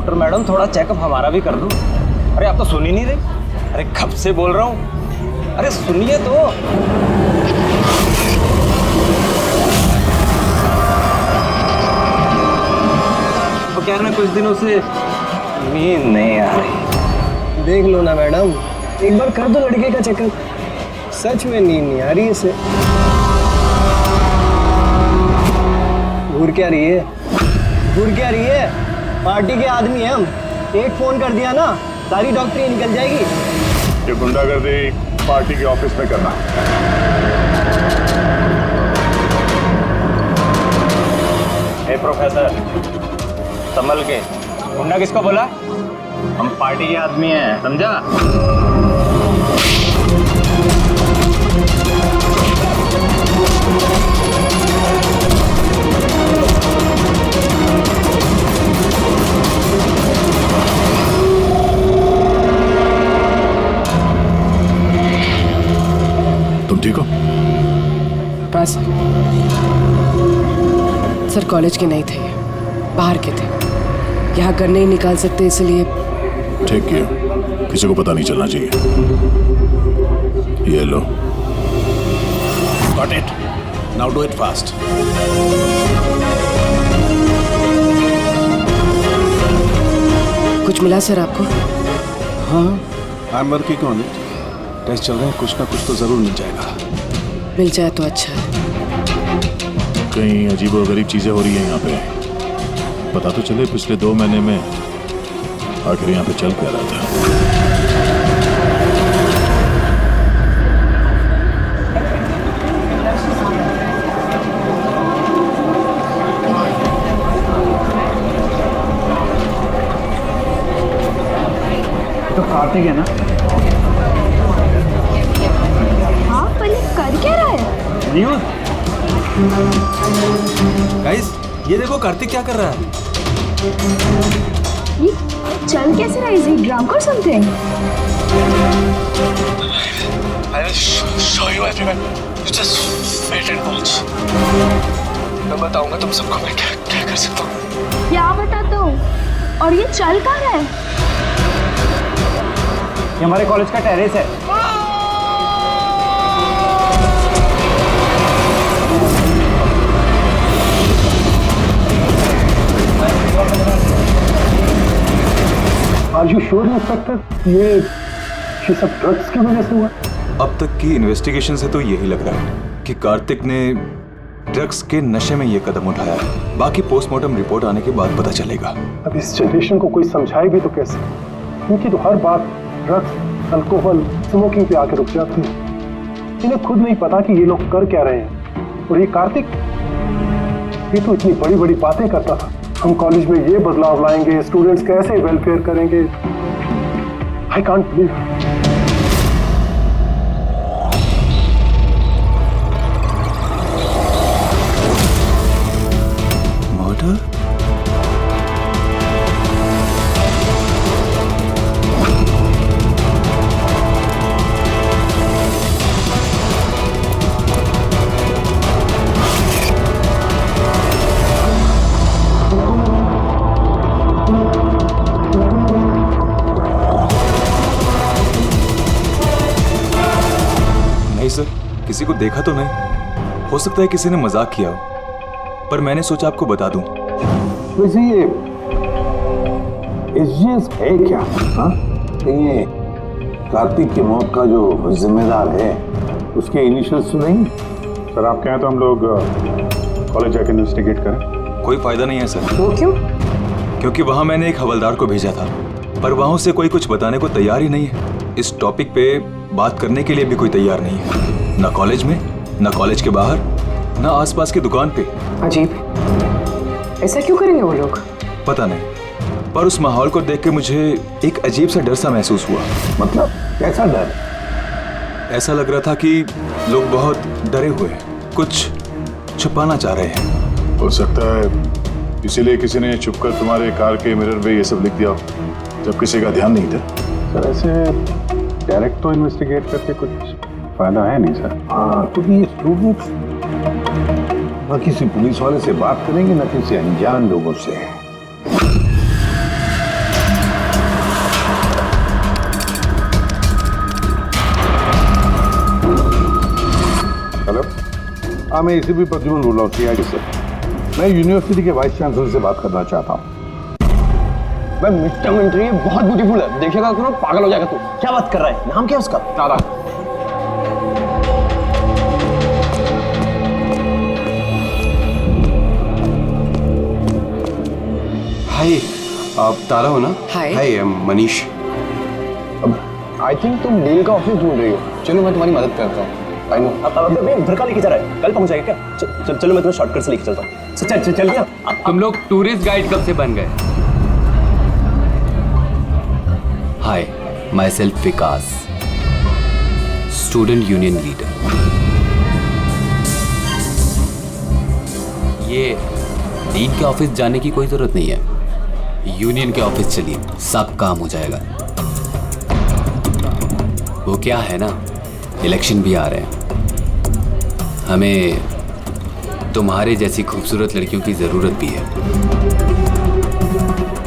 Doctor madam थोड़ा checkup हमारा भी कर दो। अरे आप तो सुन ही नहीं रहे। अरे कब से बोल रहा हूँ, अरे सुनिए तो। तो क्या है ना, कुछ दिनों से नींद नहीं आ रही। देख लो ना मैडम, एक बार कर दो लड़के का चेकअप। सच में नींद नहीं आ रही है इसे। घूर क्या रही है, घूर क्या रही है? पार्टी के आदमी हैं हम, एक फोन कर दिया ना सारी डॉक्टरी निकल जाएगी। ये गुंडागर्दी पार्टी के ऑफिस में करना। हे प्रोफेसर, संभल के। गुंडा किसको बोला? हम पार्टी के आदमी हैं, समझा? तुम ठीक हो? बस सर कॉलेज के नहीं थे, बाहर के थे। यहाँ घर नहीं निकाल सकते इसलिए। ठीक किया, किसी को पता नहीं चलना चाहिए। ये लो। Got it. Now do it fast. कुछ मिला सर आपको? हाँ, I'm working on it. Test चल रहे हैं, कुछ ना कुछ तो जरूर मिल जाएगा। मिल जाए तो अच्छा है। कहीं अजीबोगरीब चीजें हो रही हैं यहाँ पे। पता तो चले पिछले 2 महीने में आखिर यहाँ पे चल क्या रहा था। तो कार्तिक है ना? हाँ, पर ये कर क्या रहा है? न्यूज़। गाइस, ये देखो कार्तिक क्या कर रहा है। ये चल कैसे रहा है? Is he drunk or something? I'll show you everyone. You just wait and watch. मैं बताऊंगा तुम सबको मैं क्या क्या कर सकता हूँ। क्या बताता हूँ? और ये चल कहाँ रहा है? ये हमारे कॉलेज का टेरेस है। Are you sure, inspector? ये सब ड्रग्स की वजह से हुआ? अब तक की इन्वेस्टिगेशन से तो यही लग रहा है कि कार्तिक ने ड्रग्स के नशे में ये कदम उठाया है। बाकी पोस्टमार्टम रिपोर्ट आने के बाद पता चलेगा। अब इस जनरेशन को कोई समझाए भी तो कैसे, क्योंकि तो हर बात ड्रग्स, अल्कोहल, स्मोकिंग पे आके रुक जाती है। इन्हें खुद नहीं पता कि ये लोग कर क्या रहे हैं। और ये कार्तिक, ये तो इतनी बड़ी बड़ी बातें करता था। हम कॉलेज में ये बदलाव लाएंगे, स्टूडेंट्स कैसे वेलफेयर करेंगे। I can't believe. मर्डर? नहीं सर, किसी को देखा तो नहीं। हो सकता है किसी ने मजाक किया हो, पर मैंने सोचा आपको बता दूं। वैसे ये एसजीएस है क्या? हाँ, ये कार्तिक की मौत का जो जिम्मेदार है उसके इनिशियल्स तो नहीं? सर आप कहें तो हम लोग कॉलेज जाके इन्वेस्टिगेट करें। कोई फायदा नहीं है सर। वो क्यों? क्योंकि वहां मैंने एक हवलदार को भेजा था, पर वहां से कोई कुछ बताने को तैयार ही नहीं है। इस टॉपिक पे बात करने के लिए भी कोई तैयार नहीं है, ना कॉलेज में, ना कॉलेज के बाहर, ना आसपास की दुकान पे। अजीब, ऐसा क्यों करेंगे वो लोग? पता नहीं, पर उस माहौल को देख के मुझे एक अजीब सा डर सा महसूस हुआ। मतलब कैसा डर? ऐसा लग रहा था कि लोग बहुत डरे हुए हैं, कुछ छुपाना चाह रहे हैं। हो सकता है इसीलिए किसी ने छुपकर तुम्हारे कार के मिरर पे ये सब लिख दिया जब किसी का ध्यान नहीं था। सर ऐसे डायरेक्ट तो इन्वेस्टिगेट करके कुछ फायदा है नहीं सर। हाँ, क्योंकि ये स्टूडेंट्स न किसी पुलिस वाले से बात करेंगे न किसी अनजान लोगों से। हाँ, मैं इसी भी प्रद्युमन बोल रहा हूँ CID से। मैं यूनिवर्सिटी के वाइस चांसलर से बात करना चाहता हूँ। भाई मिड टर्म इंटरव्यू बहुत ब्यूटीफुल है, देखेगा करो पागल हो जाएगा तू। क्या बात कर रहा है? नाम क्या है उसका? तारा। हाय, आप तारा हो ना? हाय। हाय, मनीष। आई थिंक तुम डील का ऑफिस ढूंढ रही हो। चलो मैं तुम्हारी मदद करता हूँ। I know. अब घर का लेके जा रहा है, कल पहुंच जाएगा क्या? चलो मैं तुम्हें शॉर्टकट से लेके चलता हूँ। चल गया। तुम लोग टूरिस्ट गाइड कब से बन गए? Hi, myself Vikas, student union leader. ये डीन के ऑफिस जाने की कोई जरूरत नहीं है, यूनियन के ऑफिस चलिए, सब काम हो जाएगा। वो क्या है ना, इलेक्शन भी आ रहे हैं, हमें तुम्हारे जैसी खूबसूरत लड़कियों की जरूरत भी है।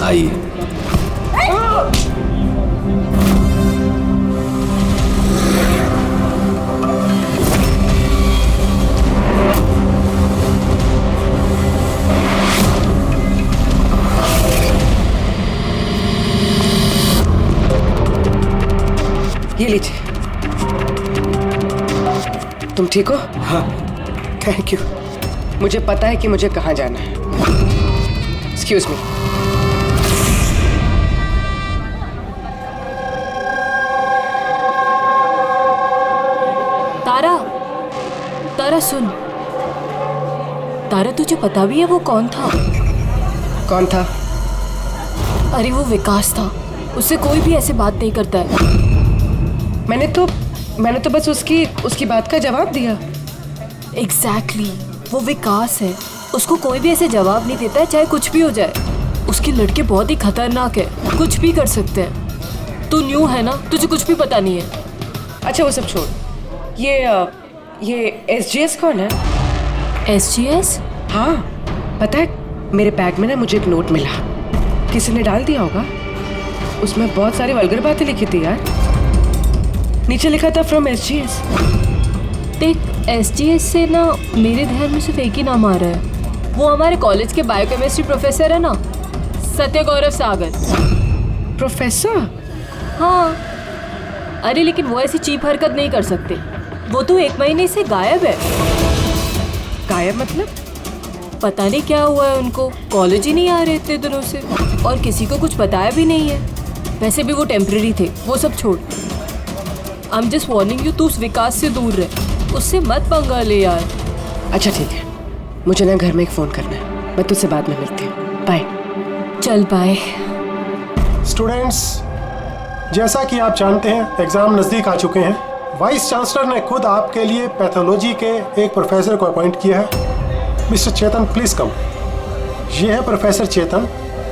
आइए। ये लीजिए। तुम ठीक हो? हाँ। Thank you. मुझे पता है कि मुझे कहाँ जाना है। Excuse me. तारा सुन। तारा तुझे पता भी है वो कौन था? कौन था? अरे वो विकास था, उससे कोई भी ऐसे बात नहीं करता है। मैंने तो बस उसकी बात का जवाब दिया। एग्जैक्टली, वो विकास है, उसको कोई भी ऐसे जवाब नहीं देता है, चाहे कुछ भी हो जाए। उसके लड़के बहुत ही खतरनाक है, कुछ भी कर सकते हैं। तू न्यू है ना, तुझे कुछ भी पता नहीं है। अच्छा वो सब छोड़, ये SGS कौन है? SGS? हाँ, पता है मेरे बैग में ना मुझे एक नोट मिला, किसी ने डाल दिया होगा। उसमें बहुत सारी वल्गर बातें लिखी थी यार। नीचे लिखा था फ्रॉम SGS। देख, SGS से ना मेरे ध्यान में सिर्फ एक ही नाम आ रहा है। वो हमारे कॉलेज के बायोकेमिस्ट्री प्रोफेसर है ना, सत्य गौरव सागर। प्रोफेसर? हाँ। अरे लेकिन वो ऐसी चीप हरकत नहीं कर सकते। वो तो 1 महीने से गायब है। गायब मतलब? पता नहीं क्या हुआ है उनको, कॉलेज ही नहीं आ रहे इतने दिनों से, और किसी को कुछ बताया भी नहीं है। वैसे भी वो टेम्परेरी थे, वो सब छोड़। I am just warning you, तू उस विकास से दूर रहे, उससे मत पंगा ले यार। अच्छा ठीक है, मुझे ना घर में एक फ़ोन करना है, मैं तुझसे बाद में मिलती हूँ। बाय। चल बाय। स्टूडेंट्स, जैसा कि आप जानते हैं एग्ज़ाम नज़दीक आ चुके हैं। वाइस चांसलर ने खुद आपके लिए पैथोलॉजी के एक प्रोफेसर को अपॉइंट किया है। मिस्टर चेतन, प्लीज़ कम। ये है प्रोफेसर चेतन,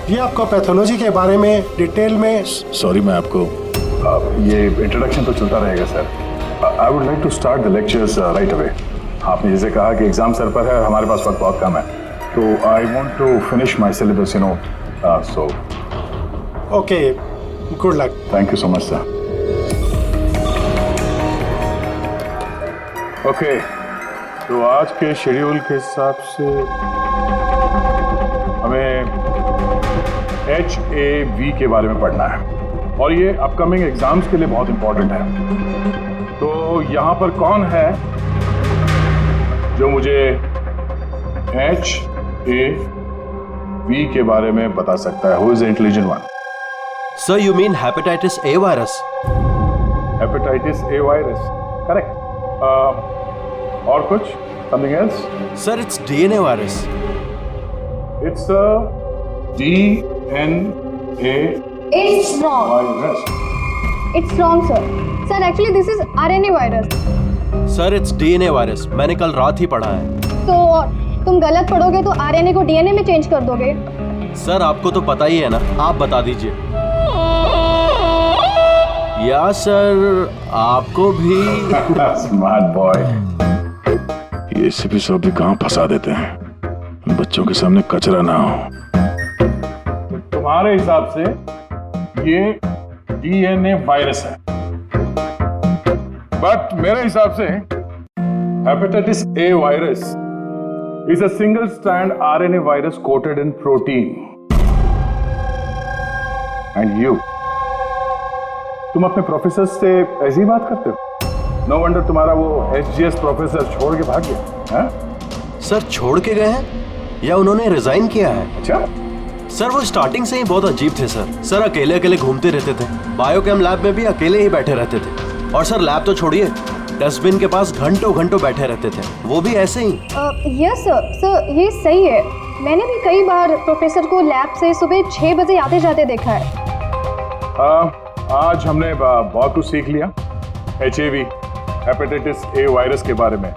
ये आपको पैथोलॉजी के बारे में डिटेल में। सॉरी, मैं आपको ये इंट्रोडक्शन तो चलता रहेगा sir. I would like to start the lectures right away. आपने जैसे कहा कि एग्जाम सर पर है, हमारे पास वक्त बहुत कम है, तो I want to finish my syllabus, you know, so okay, good luck. Thank you so much sir. Okay, तो आज के शेड्यूल के हिसाब से हमें HAV के बारे में पढ़ना है, और ये अपकमिंग एग्जाम्स के लिए बहुत इंपॉर्टेंट है। तो यहाँ पर कौन है जो मुझे HAV के बारे में बता सकता है? Who is the intelligent one? Sir, you mean hepatitis A virus? Hepatitis A virus, correct. और कुछ? Something else? Sir, it's DNA virus. It's DNA It's wrong. Virus. It's wrong, sir. Sir, actually this is RNA virus. Sir, it's DNA virus, मैंने कल रात ही पढ़ा है। तो तुम गलत पढ़ोगे तो RNA को DNA में चेंज कर दोगे। सर, आपको तो पता ही है ना, आप बता दीजिए। या सर, आपको भी। Smart boy. ये एसीपी सब भी कहाँ फंसा देते हैं, बच्चों के सामने कचरा ना हो। तुम्हारे हिसाब से ये DNA वायरस है, बट मेरे हिसाब से Hepatitis A virus is a single-strand RNA virus coated in protein. And you, तुम अपने प्रोफेसर से ऐसी बात करते हो? No wonder तुम्हारा वो SGS प्रोफेसर छोड़ के भाग गया, हैं? सर छोड़ के गए हैं या उन्होंने रिजाइन किया है? अच्छा? सर वो स्टार्टिंग से ही बहुत अजीब थे सर अकेले अकेले घूमते रहते थे, बायोकेम लैब में भी अकेले ही बैठे रहते थे, और सर लैब तो छोड़िए, डस्टबिन के पास घंटों घंटों बैठे रहते थे, वो भी ऐसे ही। यस सर ये सही है। मैंने भी कई बार प्रोफेसर को लैब से सुबह 6 बजे आते जाते देखा है। आज हमने बहुत कुछ सीख लिया HIV, हेपेटाइटिस A वायरस के बारे में।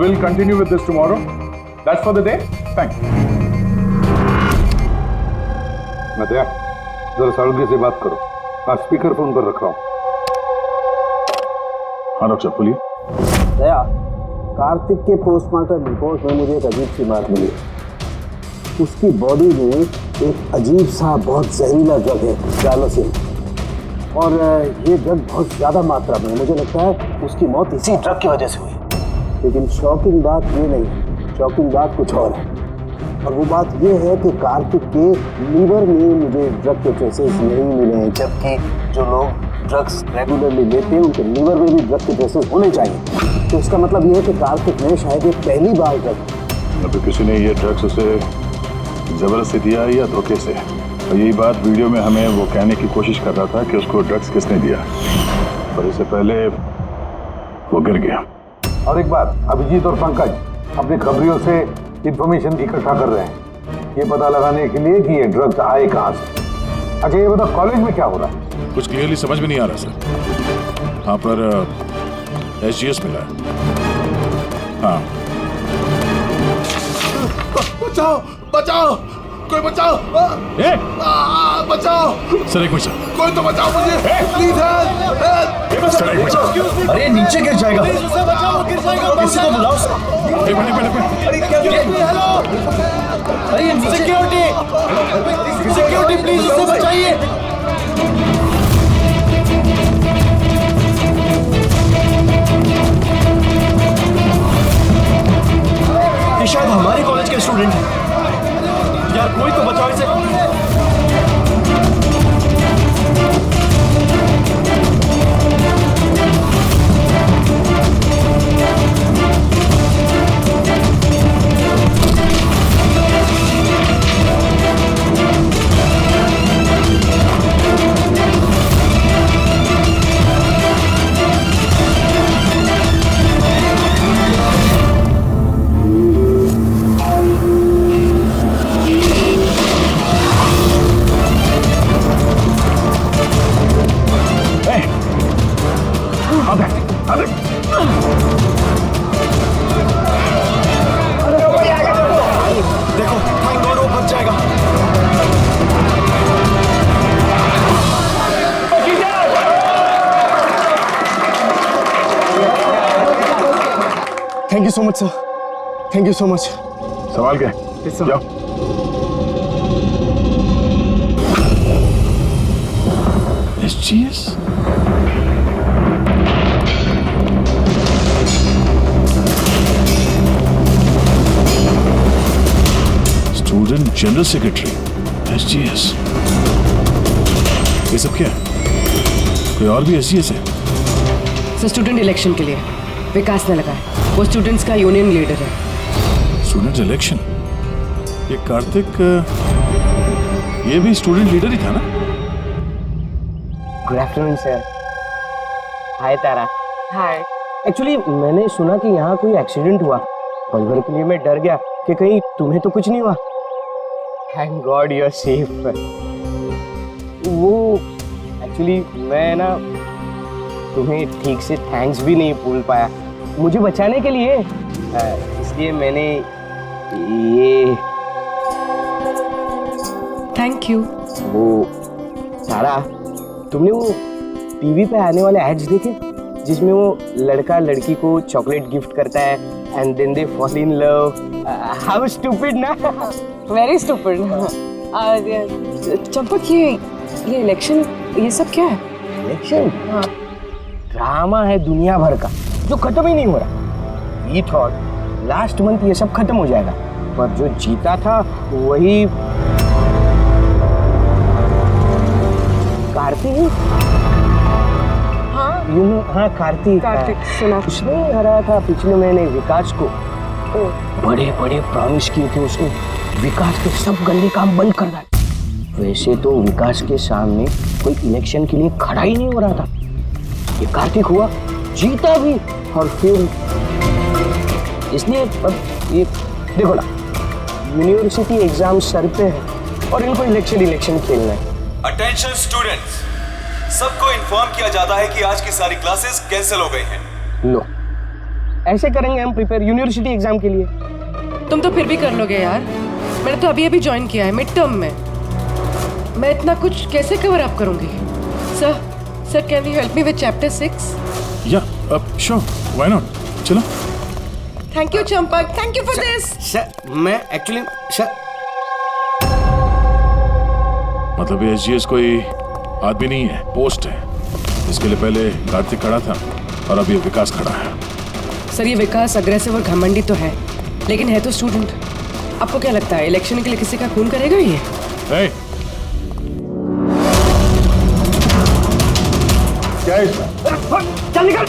Will continue with this tomorrow. That's for the day. Thank you. Nadiya, जरा सारुज्ञ से बात करो। हाँ, स्पीकर फोन पर रख रहा हूँ। हाँ डॉक्टर साहब बोलिए। दया, कार्तिक के पोस्टमार्टम रिपोर्ट में मुझे एक अजीब सी बात मिली। उसकी बॉडी में एक अजीब सा बहुत जहरीला ड्रग है, डायलोसिन, और ये ड्रग बहुत ज़्यादा मात्रा में है। मुझे लगता है उसकी मौत इसी ड्रग की वजह से हुई। लेकिन शॉकिंग बात ये नहीं, शॉकिंग बात कुछ और है, और वो बात ये है कि कार्तिक के लीवर में मुझे ड्रग के ट्रेसेस नहीं मिले हैं, जबकि जो लोग ड्रग्स रेगुलरली लेते हैं उनके लीवर में भी ड्रग के ट्रेसेस होने चाहिए। तो इसका मतलब ये है कि कार्तिक ने शायद ये पहली बार ड्रग, तो किसी ने ये ड्रग्स उसे जबरदस्ती दिया या धोखे से। और यही बात वीडियो में हमें वो कहने की कोशिश कर रहा था कि उसको ड्रग्स किसने दिया, पर इससे पहले वो गिर गया। और एक बात, अभिजीत और पंकज अपने खबरियों से इंफॉर्मेशन इकट्ठा कर रहे हैं ये पता लगाने के लिए कि ये ड्रग्स आए कहाँ से। अच्छा ये बताओ, कॉलेज में क्या हो रहा है? कुछ क्लियरली समझ में नहीं आ रहा सर। हाँ पर SGS मिला है। हाँ बचाओ बचाओ, कोई बचाओ, बचाओ सर, एक मिनट कोई तो बचाओ मुझे, प्लीज हेल्प। अरे नीचे गिर जाएगा, किसी को बुलाओ। अरे सिक्योरिटी प्लीज उसे बचाइए। ये शायद हमारे कॉलेज के स्टूडेंट हैं यार, कोई तो बचाओ इसे। देखो, थैंक गॉड वो बच जाएगा। Thank you so much sir, thank you so much. संभाल के जाओ। SGS student general secretary SGS, ये सब क्या है? कोई और भी SGS है? सर स्टूडेंट इलेक्शन के लिए विकास ने लगाया, वो स्टूडेंट्स का यूनियन लीडर है। Student election? ये कार्तिक ये भी स्टूडेंट लीडर ही था ना? Good afternoon sir. Hi Tara. Hi. Actually मैंने सुना कि यहाँ कोई एक्सीडेंट हुआ, पल भर के लिए मैं डर गया कि कहीं तुम्हें तो कुछ नहीं हुआ। Thank God you are safe. वो एक्चुअली मैं ना तुम्हें ठीक से थैंक्स भी नहीं बोल पाया मुझे बचाने के लिए, इसलिए मैंने ये। Thank you. वो तारा, तुमने वो टीवी पे आने वाले एड्स देखे जिसमें वो लड़का लड़की को चॉकलेट गिफ्ट करता है and then they fall in love? How stupid ना। Very stupid. चंपक, ये इलेक्शन ये सब क्या है? इलेक्शन ड्रामा है दुनिया भर का जो खत्म ही नहीं हो रहा। वी थॉट लास्ट मंथ ये सब खत्म हो जाएगा, पर जो जीता था वही कार्तिक। हाँ हाँ कार्तिक सुना। उसने हराया था पिछले महीने विकास को। बड़े बड़े प्रॉमिस किए थे उसने, विकास के सब गंदे काम बंद कर डाले। वैसे तो विकास के सामने कोई इलेक्शन के लिए खड़ा ही नहीं हो रहा था। ये कार्तिक हुआ, जीता भी, और फिर इसलिए अब ये देखो ना, यूनिवर्सिटी एग्जाम सर पे है और इनको इलेक्शन खेलना है। अटेंशन स्टूडेंट्स, सबको इन्फॉर्म किया जाता है कि आज की सारी क्लासेस कैंसिल हो गई हैं। लो, ऐसे करेंगे हम प्रिपेयर यूनिवर्सिटी एग्जाम के लिए। तुम तो फिर भी कर लोगे यार, मैंने तो अभी ज्वाइन किया है मिड टर्म में। मैं इतना कुछ कैसे कवर अप करूंगी? Sir can you help me with chapter 6? या श्योर, व्हाई नॉट, चलो। Thank you Champak, thank you for this. Sir मैं एक्चुअली सर, मतलब ये एसजीएस कोई आदमी नहीं है, पोस्ट है। इसके लिए पहले कार्तिक खड़ा था और अब ये विकास खड़ा है। सर ये विकास अग्रेसिव और घमंडी तो है, लेकिन है तो स्टूडेंट। आपको क्या लगता है इलेक्शन के लिए किसी का खून करेगा ये? hey! क्या है इसका? चल निकल।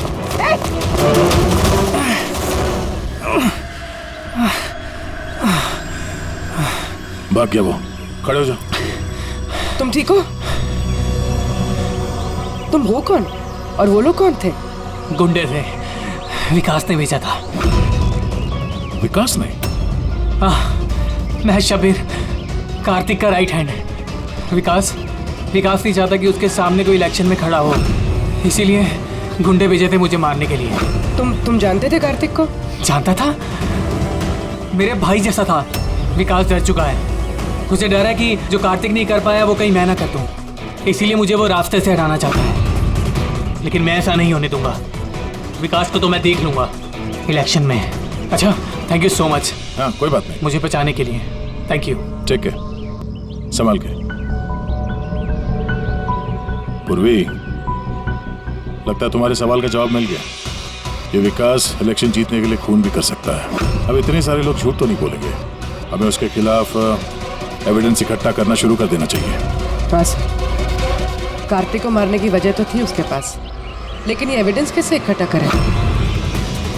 भाग गया वो, खड़े हो जाओ। तुम ठीक हो? तुम हो कौन और वो लोग कौन थे? गुंडे थे, विकास ने भेजा था। विकास ने? मैं शबीर, कार्तिक का राइट हैंड है। विकास नहीं चाहता कि उसके सामने कोई इलेक्शन में खड़ा हो, इसीलिए गुंडे भेजे थे मुझे मारने के लिए। तुम जानते थे कार्तिक को? जानता था, मेरे भाई जैसा था। विकास डर चुका है, उसे डर है कि जो कार्तिक नहीं कर पाया वो कहीं मैं ना कर दूं, इसीलिए मुझे वो रास्ते से हटाना चाहता है। लेकिन मैं ऐसा नहीं होने दूंगा। विकास को तो मैं देख लूंगा इलेक्शन में। अच्छा, थैंक यू सो मच। हाँ, कोई बात नहीं, मुझे बचाने के लिए थैंक यू। ठीक है, संभाल के। पूर्वी, लगता है तुम्हारे सवाल का जवाब मिल गया। ये विकास इलेक्शन जीतने के लिए खून भी कर सकता है। अब इतने सारे लोग झूठ तो नहीं बोलेंगे, हमें उसके खिलाफ एविडेंस इकट्ठा करना शुरू कर देना चाहिए। हाँ सर, कार्तिक को मारने की वजह तो थी उसके पास, लेकिन ये एविडेंस कैसे इकट्ठा करें?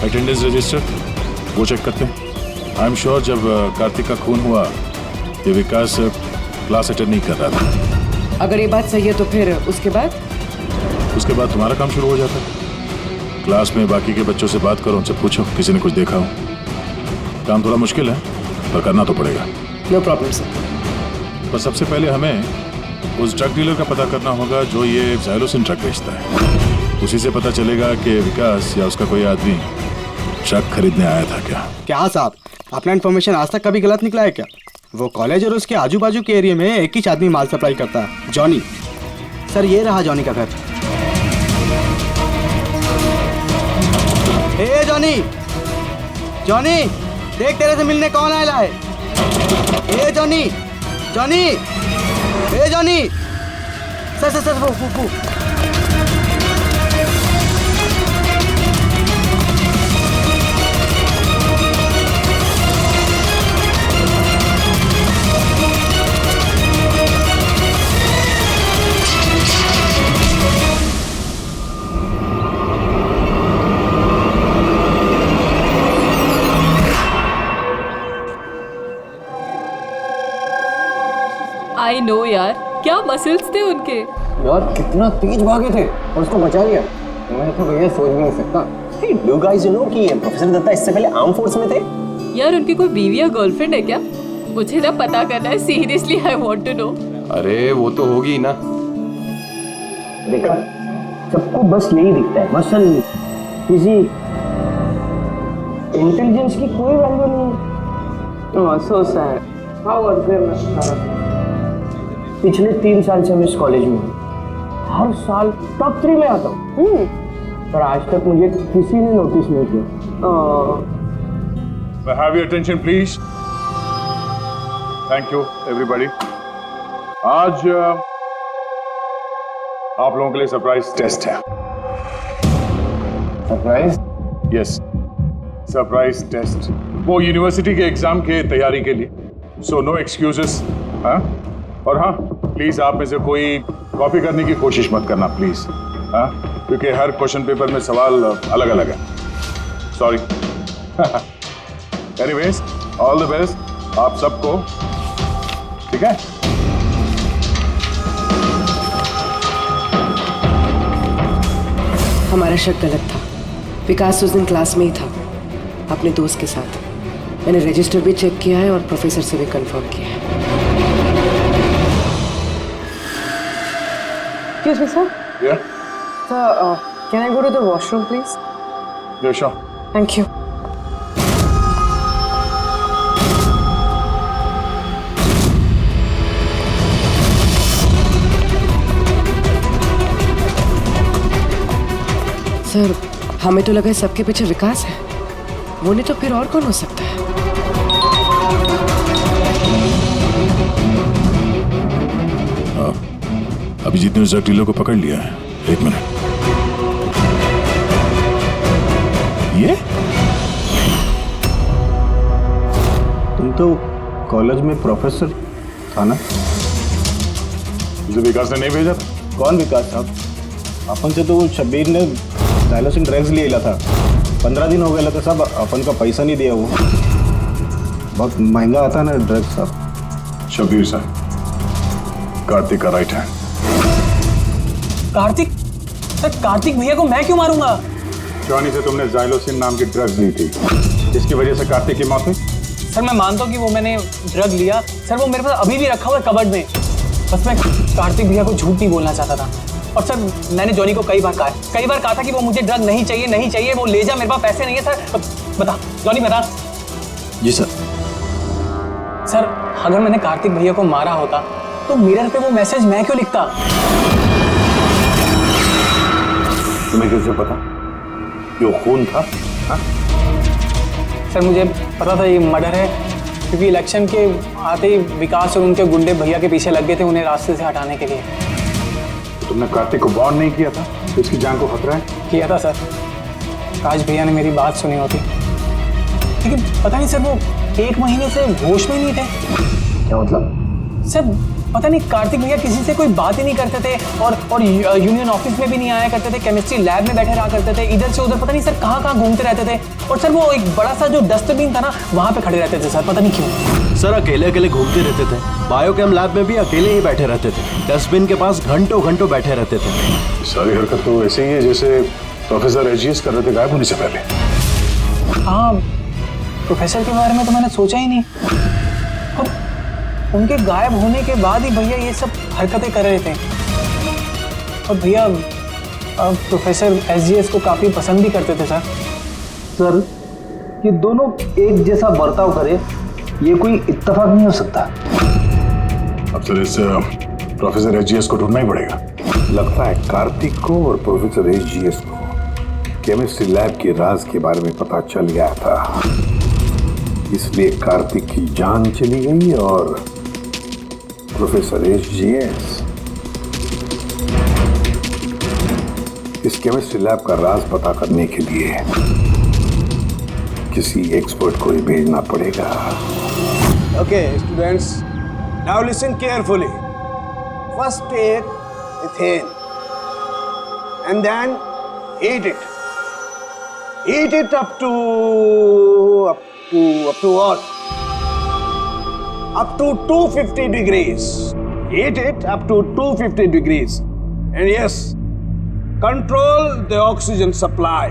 अटेंडेंस रजिस्टर वो चेक करते हैं। आई एम श्योर जब कार्तिक का खून हुआ ये विकास क्लास अटेंड नहीं कर रहा था। अगर ये बात सही है तो फिर उसके बाद तुम्हारा काम शुरू हो जाता है। क्लास में बाकी के बच्चों से बात करो, उनसे पूछो किसी ने कुछ देखा हो। काम थोड़ा मुश्किल है पर करना तो पड़ेगा। No problem sir. पर सबसे पहले हमें उस ड्रग डीलर का पता करना होगा जो ये ज़ाइलोसिन ड्रग बेचता है। उसी से पता चलेगा कि विकास या उसका कोई आदमी ड्रग खरीदने आया था क्या साहब, अपना इन्फॉर्मेशन आज तक कभी गलत निकला है क्या? वो कॉलेज और उसके आजू बाजू के एरिया में एक ही आदमी माल सप्लाई करता है, जॉनी। सर ये रहा जॉनी का घर। ए जॉनी, देख तेरे से मिलने कौन आया है। ए जॉनी, ए जॉनी। सर वो आई नो यार, क्या मसल्स थे उनके। यार कितना तेज भागे थे और उसको बचा लिया। मैं तो भैया सोच भी नहीं सकता। Hey, do you guys know कि प्रोफेसर दत्ता इससे पहले आर्म फोर्स में थे? यार उनकी कोई बीवी या गर्लफ्रेंड है क्या? मुझे ना पता करना है, seriously I want to know. अरे वो तो होगी ना। देखा, सबको बस यही दिखता है, मसल, फिजिक, इंटेलिजेंस की कोई वैल्यू नहीं है। So sad. How unfair. पिछले 3 साल से मैं इस कॉलेज में हूँ, हर साल टॉप 3 में आता हूँ, पर आज तक मुझे किसी ने नोटिस नहीं किया। Have your attention please. Thank you everybody. आज आप लोगों के लिए सरप्राइज टेस्ट है। सरप्राइज? यस, सरप्राइज टेस्ट, वो यूनिवर्सिटी के एग्जाम के तैयारी के लिए। So no excuses. हाँ, और हाँ प्लीज आप में से कोई कॉपी करने की कोशिश मत करना प्लीज। हाँ, क्योंकि हर क्वेश्चन पेपर में सवाल अलग अलग है। Sorry. Anyways, all the best आप सबको, ठीक है? हमारा शक गलत था। विकास उस दिन क्लास में ही था अपने दोस्त के साथ। मैंने रजिस्टर भी चेक किया है और प्रोफेसर से भी कंफर्म किया है। Excuse me, sir. Yeah. Sir, can I go to the washroom, please? Yeah, sure. Thank you. Sir, हमें तो लगा सबके पीछे विकास है। वो नहीं तो फिर और कौन हो सकता है? अभिजीत ने उस ड्रग को पकड़ लिया है। एक मिनट, ये तुम तो कॉलेज में प्रोफेसर था ना? मुझे विकास ने नहीं भेजा था। कौन विकास साहब? अपन से तो वो शब्बीर ने डायलोसिन ड्रग्स ले लिया था। 15 दिन हो गए थे साहब, अपन का पैसा नहीं दिया। वो बहुत महंगा आता ना ड्रग्स साहब। शब्बीर साहब, कार्तिक का right hand. Kartik? Sir, Kartik भैया को मैं क्यों मारूंगा? जॉनी से तुमने जाइलोसिन नाम की ड्रग्स ली थी, जिसकी वजह से कार्तिक की मौत हुई। सर, मैं मानता हूँ कि वो मैंने ड्रग लिया। सर, वो मेरे पास अभी भी रखा हुआ है कबर्ड में। बस मैं कार्तिक भैया को झूठ नहीं बोलना चाहता था। और सर, मैंने जॉनी को कई बार कहा था कि वो मुझे ड्रग नहीं चाहिए, वो ले जा, मेरे पास पैसे नहीं है। सर बता, जॉनी बता। जी सर। सर, अगर मैंने कार्तिक भैया को मारा होता तो मिरर पे वो मैसेज मैं क्यों लिखता? तुम्हें कैसे पता ये खून था? हा? सर, मुझे पता था ये मर्डर है, क्योंकि इलेक्शन के आते ही विकास और उनके गुंडे भैया के पीछे लग गए थे उन्हें रास्ते से हटाने के लिए। तुमने कार्तिक को वार्न नहीं किया था तो इसकी जान को खतरा है? किया था सर। काश भैया ने मेरी बात सुनी होती, लेकिन पता नहीं सर, वो 1 महीने से होश में नहीं थे। क्या मतलब? सर, पता नहीं, कार्तिक भैया किसी से कोई बात ही नहीं करते थे और यूनियन ऑफिस में भी नहीं आया करते थे। केमिस्ट्री लैब में बैठे रहा करते थे, इधर से उधर पता नहीं सर कहाँ घूमते रहते थे। और सर, वो एक बड़ा सा जो डस्टबिन था ना, वहाँ पे खड़े रहते थे सर, पता नहीं क्यों। सर, अकेले घूमते रहते थे। बायोकेम लैब में भी अकेले ही बैठे रहते थे। डस्टबिन के पास घंटों बैठे रहते थे। सारी हरकत तो ऐसे ही है जैसे प्रोफेसर एजीएस कर रहे थे गायब होने से पहले। हाँ, प्रोफेसर के बारे में तो मैंने सोचा ही नहीं। उनके गायब होने के बाद ही भैया ये सब हरकतें कर रहे थे। और भैया प्रोफेसर एसजीएस को काफी पसंद भी करते थे सर। सर, ये दोनों एक जैसा बर्ताव करे, ये कोई इत्तेफाक नहीं हो सकता। अब सर, इस प्रोफेसर एसजीएस को ढूंढना ही पड़ेगा। लगता है कार्तिक को और प्रोफेसर एसजीएस को केमिस्ट्री लैब के राज के बारे में पता चल गया था, इसलिए कार्तिक की जान चली गई और प्रोफेसर एसजीएस इस केमिस्ट्री लैब का राज पता करने के लिए किसी एक्सपर्ट को ही भेजना पड़ेगा। Okay, students, now listen carefully. First take ethane and then heat it. Heat it up to what? Up to 250 degrees. Heat it up to 250 degrees. And yes, control the oxygen supply.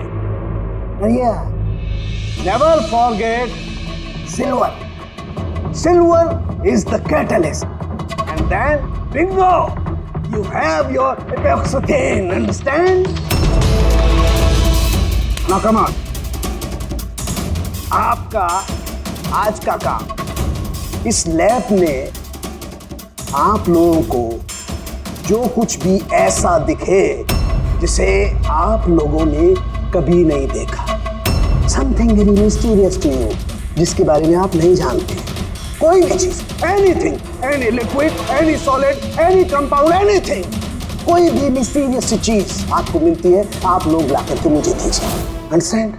And yeah, never forget silver. Silver is the catalyst. And then, bingo! You have your epoxythane, understand? Now come on. आपका आज का काम, इस lab में आप लोगों को जो कुछ भी ऐसा दिखे जिसे आप लोगों ने कभी नहीं देखा, something very mysterious to you, जिसके बारे में आप नहीं जानते, कोई भी चीज, anything, any liquid, any solid, any compound, anything, कोई भी मिस्टीरियस चीज आपको मिलती है, आप लोग ला करके मुझे दीजिए। Understand?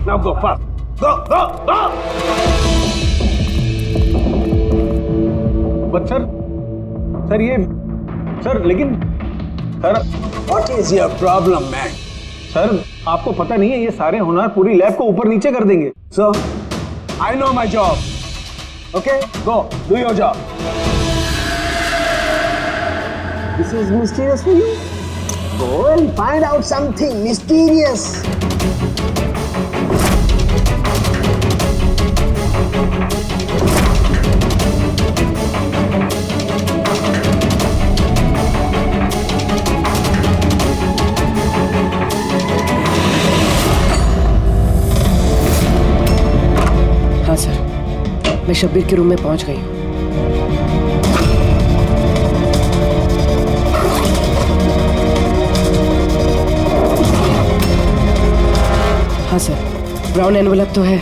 Now go fast. Go, go, go. But sir ये सर लेकिन sir What is your problem, man? Sir आपको पता नहीं है ये सारे होनहार पूरी लैब को ऊपर नीचे कर देंगे. So, I know my job. Okay, go, do your job. This is mysterious for you? Go and find out something mysterious. हाँ सर, मैं शब्बीर के रूम में पहुंच गई हूँ. हाँ सर, ब्राउन एनवेलप तो है.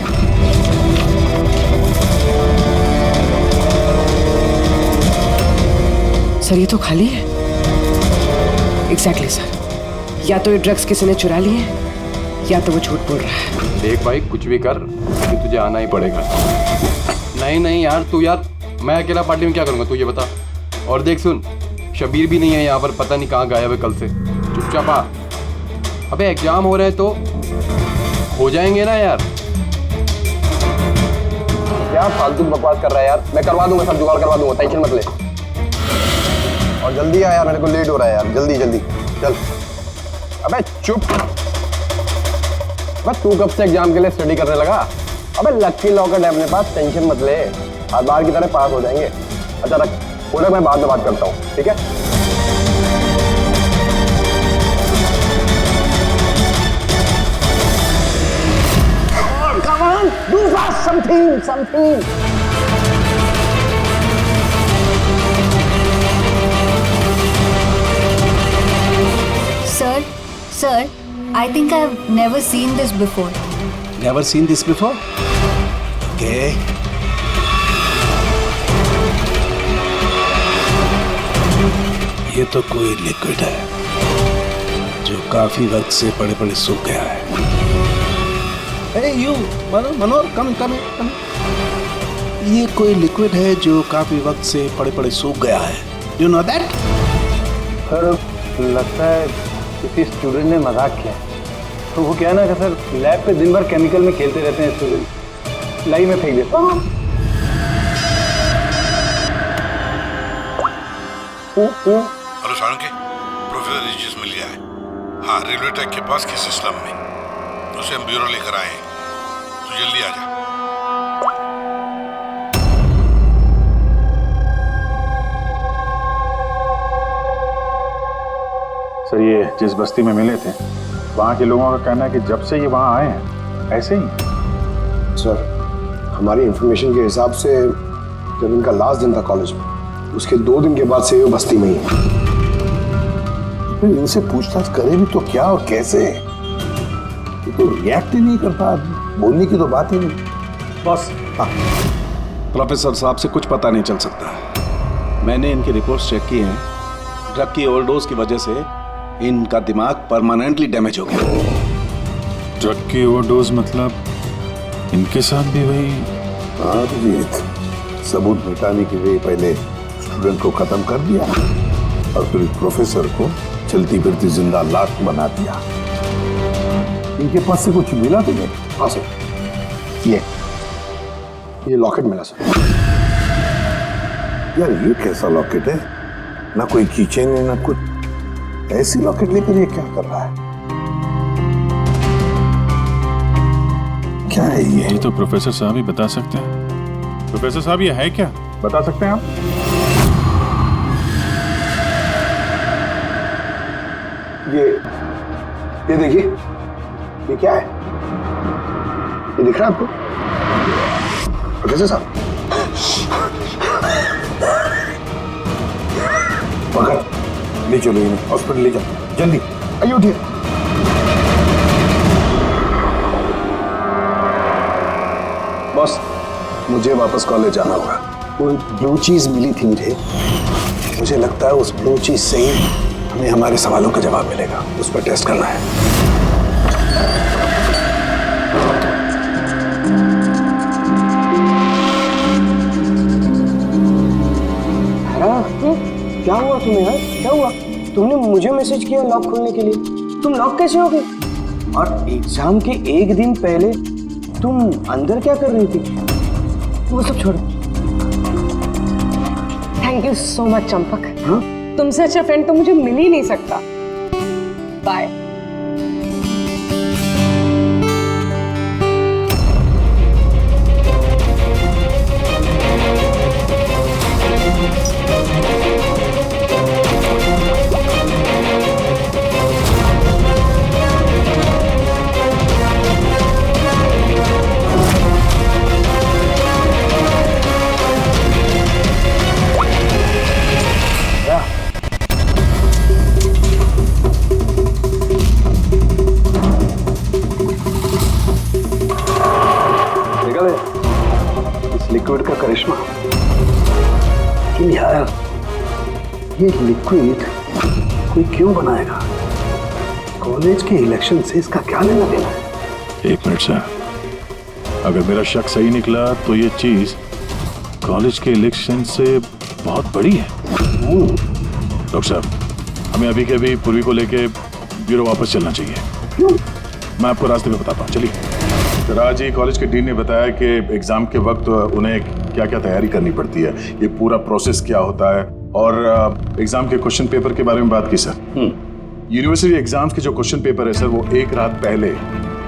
सर ये तो खाली है. एग्जैक्टली सर, या तो ये ड्रग्स किसी ने चुरा लिए हैं या तो वो झूठ बोल रहा है. देख भाई कुछ भी कर लेकिन तुझे आना ही पड़ेगा. नहीं यार तू यार, मैं अकेला पार्टी में क्या करूँगा तू ये बता. और देख सुन, शबीर भी नहीं है यहाँ पर, पता नहीं कहाँ गायब है कल से. चुपचाप आ. अबे एग्जाम हो रहे हैं तो हो जाएंगे ना यार. क्या फालतू बकवास कर रहा है यार. मैं करवा दूंगा, सब जुगाड़ करवा दूंगा, टेंशन मत ले. और जल्दी आ यार, मेरे को लेट हो रहा है यार. जल्दी जल्दी चल. अबे चुप. बस तू कब से एग्जाम के लिए स्टडी करने लगा. अबे लकी लॉकर है अपने पास, टेंशन मत ले. हर बार की तरह पास हो जाएंगे. अच्छा रख बोले, मैं बाद में बात करता हूँ, ठीक है. Come on, do fast something. Sir, I think I've never seen this before. Never seen this before? Okay. ये तो कोई लिक्विड है जो काफी वक्त से पड़े सूख गया है. Hey you, Manohar, come. ये कोई लिक्विड है जो काफी वक्त से पड़े सूख गया है. You know that? सर लगता है किसी स्टूडेंट ने मजाक किया. तो वो क्या है ना कि सर लैब पे दिन भर केमिकल में खेलते रहते हैं स्टूडेंट. लाई में फेंक देता हूँ. हेलो सारंगी, प्रोफेसर रिजियस मिल गया है. हाँ, रेलवे ट्रैक के पास किसी स्लम में. उसे हम ब्यूरो लेकर आए हैं. तो जल्दी आ जा. सर ये जिस बस्ती में मिले थे वहाँ के लोगों का कहना है कि जब से ये वहाँ आए हैं ऐसे ही. सर, हमारी इंफॉर्मेशन के हिसाब से जब इनका लास्ट दिन था कॉलेज में, उसके 2 दिन के बाद से ये बस्ती में ही है. फिर इनसे पूछताछ करें भी तो क्या और कैसे. ये तो रिएक्ट ही नहीं करता, बोलने की तो बात ही नहीं. बॉस, प्रोफेसर साहब से कुछ पता नहीं चल सकता. मैंने इनकी रिपोर्ट्स चेक की हैं. ड्रग की ओवरडोज की वजह से इनका दिमाग परमानेंटली डैमेज हो गया. ड्रग की ओवरडोज मतलब इनके साथ भी वही. हाँ जीत, सबूत मिटाने के लिए पहले स्टूडेंट को खत्म कर दिया और फिर प्रोफेसर को चलती फिरती जिंदा लाश बना दिया. इनके पास से कुछ मिला तुम्हें? हाँ सर, ये लॉकेट मिला सर. यार ये कैसा लॉकेट है? ना कोई कीचेन है ना कुछ. ऐसी लॉकेट लेकर ये क्या कर रहा है? क्या है ये? तो प्रोफेसर साहब ही बता सकते हैं. प्रोफेसर साहब ये है क्या, बता सकते हैं आप? ये देखिए, ये क्या है? ये दिख रहा है आपको प्रोफेसर साहब? पकड़, ले चलो इन्हें हॉस्पिटल ले जाओ. जल्दी आइए, उठिए. बॉस, मुझे वापस कॉलेज जाना होगा. कोई ब्लू चीज मिली थी मुझे लगता है उस ब्लू चीज से ही हमें हमारे सवालों का जवाब मिलेगा. उस पर टेस्ट करना है. हुआ तुम्हें यार? क्या हुआ? तुमने मुझे मैसेज किया लॉक खोलने के लिए, तुम लॉक कैसे हो गए? और एग्जाम के एक दिन पहले तुम अंदर क्या कर रही थी? वो सब छोड़ो। Thank you so much Champak. तुमसे अच्छा फ्रेंड तो मुझे मिल ही नहीं सकता। बाय। लिक्विड का करिश्मा। लेकिन यार ये लिक्विड कोई क्यों बनाएगा? कॉलेज के इलेक्शन से इसका क्या लेना देना है? एक मिनट सर, अगर मेरा शक सही निकला तो ये चीज कॉलेज के इलेक्शन से बहुत बड़ी है। डॉक्टर साहब, हमें अभी के अभी पूर्वी को लेके ब्यूरो वापस चलना चाहिए। मैं आपको रास्ते में बताता हूँ, चलिए। सर, आज ही कॉलेज के डीन ने बताया कि एग्जाम के वक्त उन्हें क्या क्या तैयारी करनी पड़ती है, ये पूरा प्रोसेस क्या होता है, और एग्जाम के क्वेश्चन पेपर के बारे में बात की सर। यूनिवर्सिटी एग्जाम्स के जो क्वेश्चन पेपर है सर, वो एक रात पहले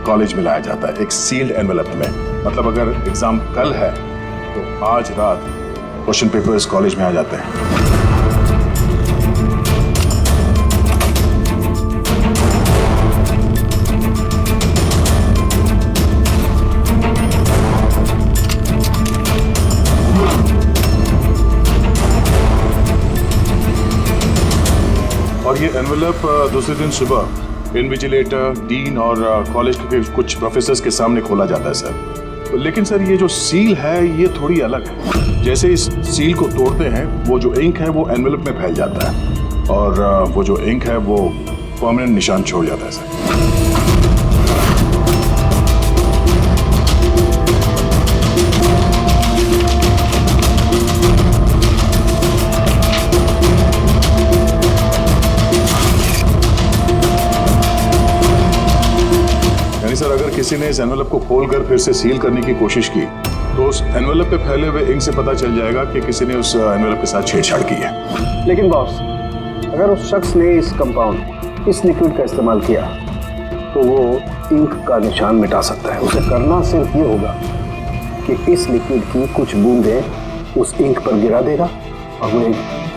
कॉलेज में लाया जाता है एक सील्ड एनवेलप में। मतलब अगर एग्जाम कल है तो आज रात क्वेश्चन पेपर इस कॉलेज में आ जाते हैं। और ये एनवेलप दूसरे दिन सुबह इन्विजिलेटर, डीन और कॉलेज के कुछ प्रोफेसर्स के सामने खोला जाता है सर। लेकिन सर ये जो सील है ये थोड़ी अलग है। जैसे इस सील को तोड़ते हैं, वो जो इंक है वो एनवेलप में फैल जाता है और वो जो इंक है वो परमानेंट निशान छोड़ जाता है सर। सर, अगर किसी ने इस एनवेलप को खोलकर फिर से सील करने की कोशिश की तो उस एनवेलप पे फैले हुए इंक से पता चल जाएगा कि किसी ने उस एनवेलप के साथ छेड़छाड़ की है। लेकिन बॉस, अगर उस शख्स ने इस कंपाउंड, इस लिक्विड का इस्तेमाल किया तो वो इंक का निशान मिटा सकता है। उसे करना सिर्फ ये होगा कि इस लिक्विड की कुछ बूंदें उस इंक पर गिरा देगा और वो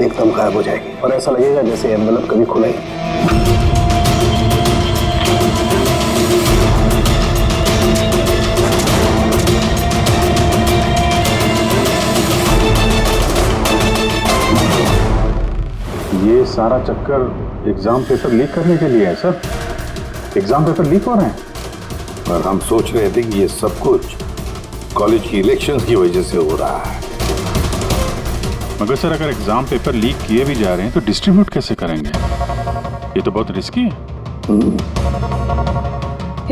एकदम गायब हो जाएगी और ऐसा लगेगा जैसे एनवेलप कभी खुला ही। ये सारा चक्कर एग्जाम पेपर लीक करने के लिए है सर। एग्जाम पेपर लीक हो रहे हैं और हम सोच रहे थे कि ये सब कुछ कॉलेज की इलेक्शंस की वजह से हो रहा है। मगर सर, अगर एग्जाम पेपर लीक किए भी जा रहे हैं तो डिस्ट्रीब्यूट कैसे करेंगे? ये तो बहुत रिस्की है।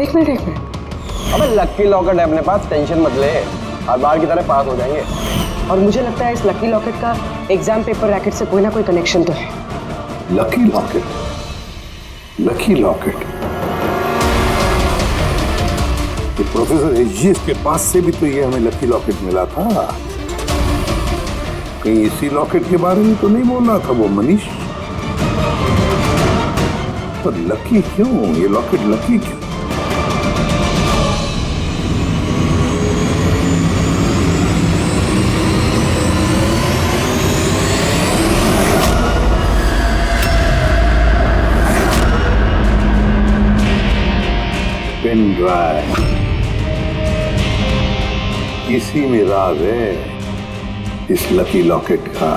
एक मिनट। अबे लकी लॉकेट है अपने पास, टेंशन मत ले, हर बार की तरह पास हो जाएंगे। और मुझे लगता है इस लकी लॉकेट का एग्जाम पेपर रैकेट से कोई ना कोई कनेक्शन तो है। Lucky locket? Lucky locket? तो प्रोफेसर एजीएस के पास से भी तो ये हमें लकी लॉकेट मिला था। कहीं इसी लॉकेट के बारे में तो नहीं बोल रहा था वो मनीष? पर लकी क्यों? ये लॉकेट लकी क्यों? पेन ड्राइव, इसी में राज है इस लकी लॉकेट का।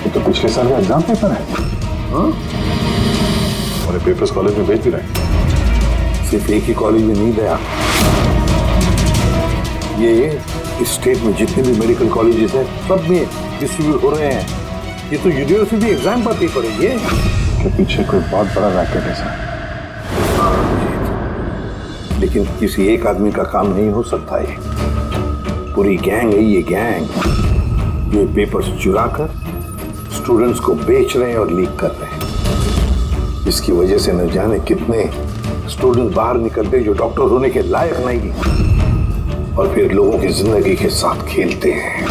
ये तो पिछले साल का एग्जाम पेपर है। हाँ? और पेपर्स कॉलेज में भेज भी रहे। सिर्फ एक ही कॉलेज में नहीं गया, ये इस स्टेट में जितने भी मेडिकल कॉलेजेस हैं सब में डिस्ट्रीब्यूट हो रहे हैं। ये तो यूनिवर्सिटी एग्जाम पर पेपर है। ये के पीछे कोई बहुत बड़ा रैकेट है सर। लेकिन किसी एक आदमी का काम नहीं हो सकता है। पूरी गैंग है ये गैंग, जो ये पेपर्स चुरा कर स्टूडेंट्स को बेच रहे हैं और लीक कर रहे हैं। इसकी वजह से न जाने कितने स्टूडेंट्स बाहर निकलते जो डॉक्टर होने के लायक नहीं और फिर लोगों की जिंदगी के साथ खेलते हैं।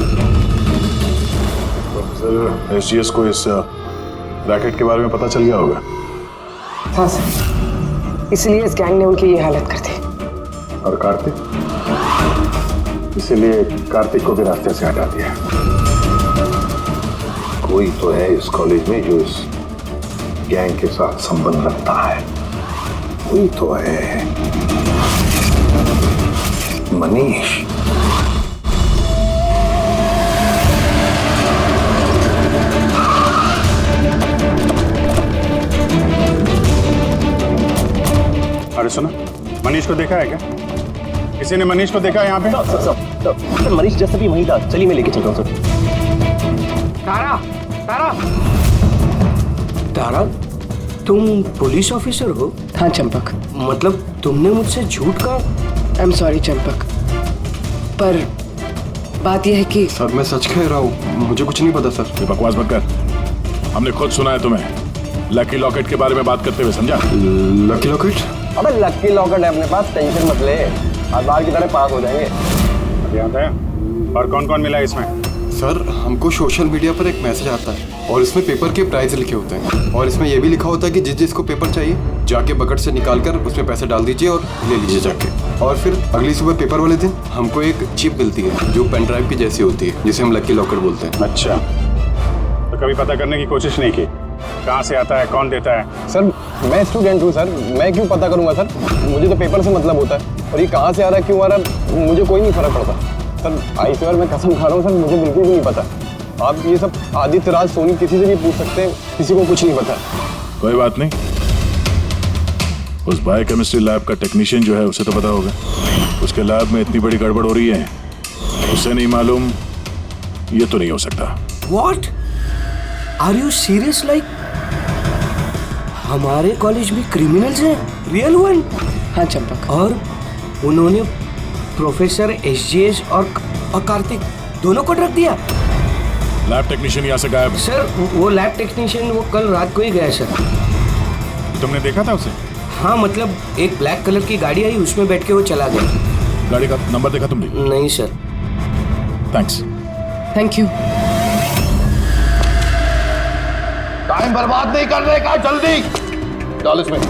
सर एसजीएस को इस रैकेट के बारे में पता चल गया होगा। हाँ सर, इसलिए इस गैंग ने उनकी ये हालत कर दी। और कार्तिक, इसीलिए कार्तिक को भी रास्ते से हटा दिया। कोई तो है इस कॉलेज में जो इस गैंग के साथ संबंध रखता है, कोई तो है। मनीष। अरे सुनो, मनीष को देखा है क्या? किसी ने मनीष को देखा है यहाँ पे? सर मनीष जैसे भी वहीं था, चलिए मैं लेके चल रहा हूँ सर। तारा, तारा, तारा, तुम पुलिस ऑफिसर हो? हाँ चंपक। मतलब तुमने मुझसे झूठ कहा? आई एम सॉरी चंपक, पर बात यह है कि सर मैं सच कह रहा हूँ, मुझे कुछ नहीं पता सर। ये बकवास मत कर, हमने खुद सुना है तुम्हें लकी लॉकेट के बारे में बात करते हुए, समझा? Lucky locket? अबे लकी लॉकेट है अपने पास, टेंशन मत ले, आज बार की तरह पास हो जाएंगे। और कौन कौन मिला इसमें? सर हमको सोशल मीडिया पर एक मैसेज आता है और इसमें पेपर के प्राइस लिखे होते हैं और इसमें यह भी लिखा होता है कि जिस जिसको पेपर चाहिए जाके बकेट से निकाल कर उसमें पैसे डाल दीजिए और ले लीजिए जाके। और फिर अगली सुबह पेपर वाले दिन हमको एक चिप मिलती है जो पेन ड्राइव की जैसी होती है, जिसे हम लकी लॉकेट बोलते हैं। अच्छा, तो कभी पता करने की कोशिश नहीं की कहाँ से आता है, कौन देता है? सर मैं स्टूडेंट हूँ सर, मैं क्यों पता करूँगा सर, मुझे तो पेपर से मतलब होता है और ये कहाँ से आ रहा है, क्यों आ रहा है, मुझे कोई नहीं फर्क पड़ता सर। आई स्वेयर मैं कसम खा रहा हूँ सर, मुझे बिल्कुल भी नहीं पता। आप ये सब आदित्य राज सोनी किसी से भी पूछ सकते हैं, किसी को कुछ नहीं पता। कोई बात नहीं, उस बायोकेमिस्ट्री लैब का टेक्नीशियन जो है उसे तो पता होगा। उसके लैब में इतनी बड़ी गड़बड़ हो रही है, उसे नहीं मालूम, ये तो नहीं हो सकता। What? Are you serious? Like हमारे कॉलेज में क्रिमिनल्स हैं, रियल वन? हाँ चंपक। और उन्होंने प्रोफेसर एसजीएस और कार्तिक दोनों को रख दिया। लैब टेक्नीशियन यहाँ से गायब? सर वो लैब टेक्नीशियन वो कल रात को ही गया सर। तुमने देखा था उसे? हाँ मतलब एक ब्लैक कलर की गाड़ी आई, उसमें बैठ के वो चला गया। गाड़ी का नंबर देखा तुमने? नहीं sir. Thanks. Thank you. Time बर्बाद नहीं करने का, जल्दी डाल इसमें।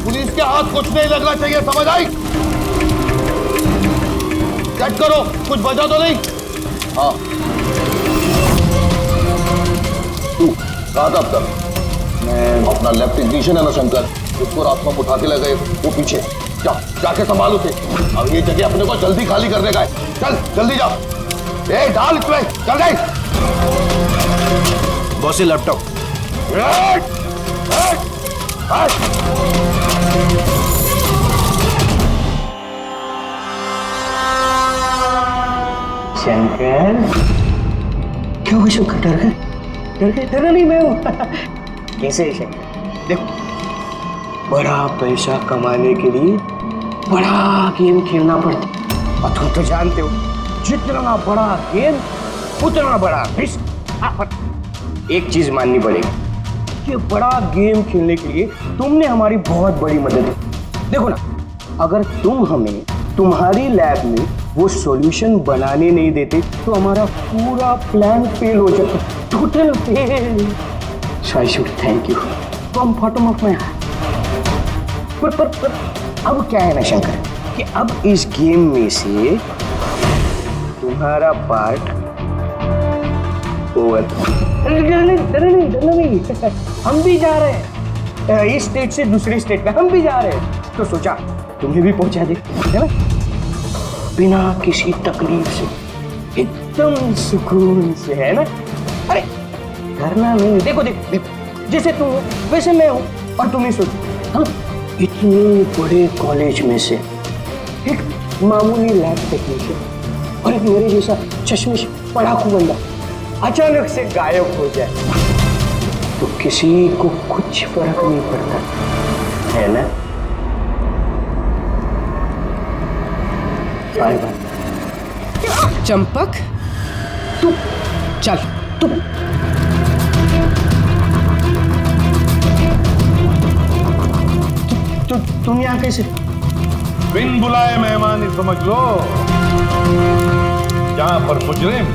पुलिस के हाथ कुछ नहीं लगना चाहिए, समझ आई? चेक करो कुछ बचा तो नहीं। हाँ तू कहा था अब तक? मैं अपना लैब टेक्नीशियन है ना शंकर, उसको रात को उठा के ले गए, वो पीछे जाके संभालो थे। अब ये जगह अपने को जल्दी खाली करने का है, चल जल्दी जा। डाल इसमें, चल गई। बॉस ये लैपटॉप। शंकर क्या हुआ शंकर? डर गए? डर गए? डरा नहीं मैं हूँ। कैसे है शंकर? देखो बड़ा पैसा कमाने के लिए बड़ा गेम खेलना पड़ता और तुम तो जानते हो जितना बड़ा गेम उतना बड़ा रिस्क। एक चीज माननी पड़ेगी कि बड़ा गेम खेलने के लिए तुमने हमारी बहुत बड़ी मदद की। देखो ना, अगर तुम हमें तुम्हारी लैब में वो सॉल्यूशन बनाने नहीं देते तो हमारा पूरा प्लान फेल हो जाता, total fail. So I should thank you from bottom of my heart. पर अब क्या है ना शंकर कि अब इस गेम में से तुम्हारा पार्ट ओवर। डरना नहीं, हम भी जा रहे हैं इस स्टेट से दूसरी स्टेट में, हम भी जा रहे हैं, तो सोचा तुम्हें भी पहुंचा दे, है ना? बिना किसी तकलीफ से, एकदम सुकून से, है ना? अरे करना नहीं। देखो जैसे तुम हो वैसे मैं हूँ और तुम ही सोचो, हम इतने बड़े कॉलेज में से एक मामूली लैब टेक्नीशियन और एक मेरे जैसा चश्मिश पढ़ाकू बंदा अचानक से गायब हो जाए तो किसी को कुछ फर्क नहीं पड़ता, है ना? Bye bye. चंपक तू चल तू। तुम यहाँ कैसे? बिन बुलाए मेहमान ही समझ लो। जहां पर मुजरिम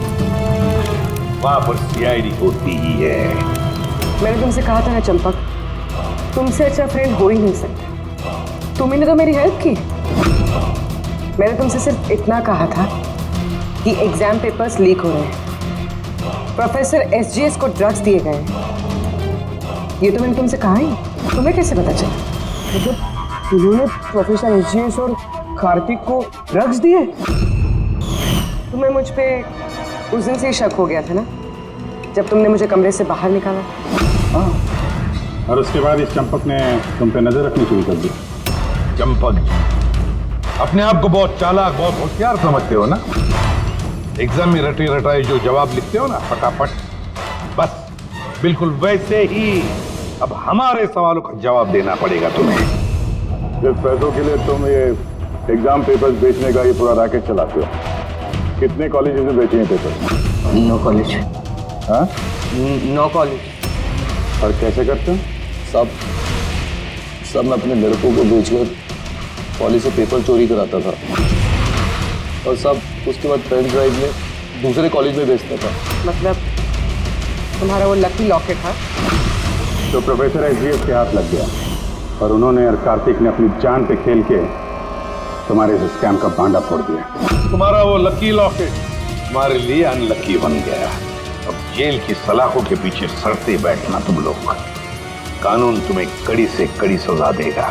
वहां पर सीआईडी होती ही है। मैंने तुमसे कहा था ना चंपक, तुमसे अच्छा फ्रेंड हो ही नहीं सकता। तुमने तो मेरी हेल्प की। मैंने तुमसे सिर्फ इतना कहा था कि एग्जाम पेपर्स लीक हो रहे हैं, प्रोफेसर एसजीएस को ड्रग्स दिए गए हैं। ये तो मैंने तुमसे कहा ही। तुम्हें कैसे पता चला? मतलब उन्होंने प्रोफेसर एसजीएस और कार्तिक को ड्रग्स दिए? तुम्हें मुझ पे उस दिन से ही शक हो गया था ना, जब तुमने मुझे कमरे से बाहर निकाला। हाँ, और उसके बाद इस चंपक ने तुम पे नजर रखनी शुरू कर दी। चंपक अपने आप को बहुत चालाक, बहुत होशियार समझते हो ना। एग्जाम में रटे रटाए जो जवाब लिखते हो ना फटाफट, बस बिल्कुल वैसे ही अब हमारे सवालों का जवाब देना पड़ेगा तुम्हें। जिस पैसों के लिए तुम ये एग्जाम पेपर्स बेचने का ये पूरा रैकेट चलाते हो, कितने कॉलेजेस में बेचे हैं पेपर? 9 कॉलेज। हाँ? 9 कॉलेज। और कैसे करते हो? सब मैं अपने लड़कों को बेचकर कॉलेज से पेपर चोरी कराता था और सब उसके बाद पेन ड्राइव में दूसरे कॉलेज में बेचता था। मतलब तुम्हारा वो लकी लॉकेट था? तो प्रोफेसर एसजीएस के हाथ लग गया और उन्होंने और कार्तिक ने अपनी जान पे खेल के तुम्हारे इस स्कैम का भांडा फोड़ दिया। तुम्हारा वो लकी लॉकेट तुम्हारे लिए अनलकी बन गया। अब जेल की सलाखों के पीछे सड़ते बैठना तुम लोग। कानून तुम्हें कड़ी से कड़ी सजा देगा।